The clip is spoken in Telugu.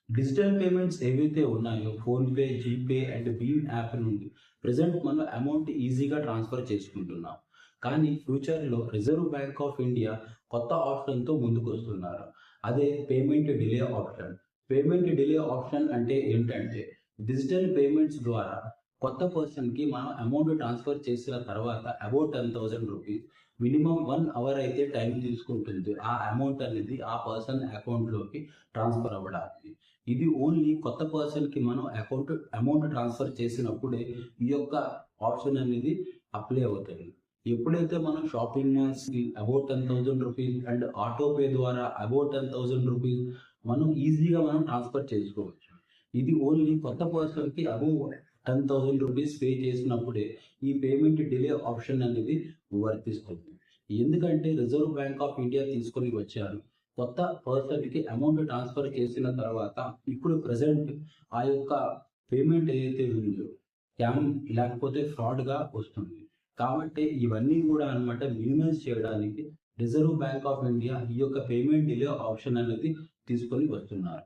డిజిటల్ పేమెంట్స్ ఏవైతే ఉన్నాయో ఫోన్‌పే, జీపే అండ్ భీమ్ యాప్ నుండి ప్రెజెంట్ మనం అమౌంట్ ఈజీగా ట్రాన్స్‌ఫర్ చేసుకుంటున్నాం. కానీ ఫ్యూచర్‌లో రిజర్వ్ బ్యాంక్ ఆఫ్ ఇండియా కొత్త ఆప్షన్‌తో ముందుకొస్తున్నారు. అదే payment delay option. Payment delay option అంటే ఏంటంటే డిజిటల్ పేమెంట్స్ ద్వారా కొత్త పర్సన్‌కి మనం అమౌంట్ ట్రాన్స్‌ఫర్ చేసిన తర్వాత అబౌట్ రూ. 10,000 మినిమమ్ 1 అవర్ అయితే టైం తీసుకుంటుంది. ఆ అమౌంట్ అనేది ఆ పర్సన్ అకౌంట్‌లోకి ట్రాన్స్‌ఫర్ అవ్వడానికి. ఇది ఓన్లీ కొత్త పర్సన్‌కి మనం అమౌంట్ ట్రాన్స్‌ఫర్ చేసినప్పుడే ఈ యొక్క ఆప్షన్ అనేది అప్లై అవుతది. ఎప్పుడైతే మనం షాపింగ్ మాల్స్‌కి అబౌట్ రూ. 10,000 అండ్ ఆటో పే ద్వారా అబౌట్ రూ. 10,000 మనం ఈజీగా ట్రాన్స్‌ఫర్ చేసుకోవచ్చు. ఇది ఓన్లీ కొత్త పర్సన్‌కి అబోవ్ రూ. 10,000 పే చేసినప్పుడే ఈ పేమెంట్ డిలే ఆప్షన్ అనేది వర్తిస్తుంది. ఎందుకంటే రిజర్వ్ బ్యాంక్ ఆఫ్ ఇండియా తీసుకొని వచ్చారు. కొత్త పర్సన్‌కి అమౌంట్ ట్రాన్స్‌ఫర్ చేసిన తర్వాత ఇప్పుడు ప్రెజెంట్ ఆ యొక్క పేమెంట్ ఏదైతే ఉందో స్కామ్ లేకపోతే ఫ్రాడ్‌గా వస్తుంది. కాబట్టి ఇవన్నీ కూడా మినిమైజ్ చేయడానికి రిజర్వ్ బ్యాంక్ ఆఫ్ ఇండియా ఈ యొక్క పేమెంట్ డిలే ఆప్షన్ అనేది తీసుకొని వస్తున్నారు.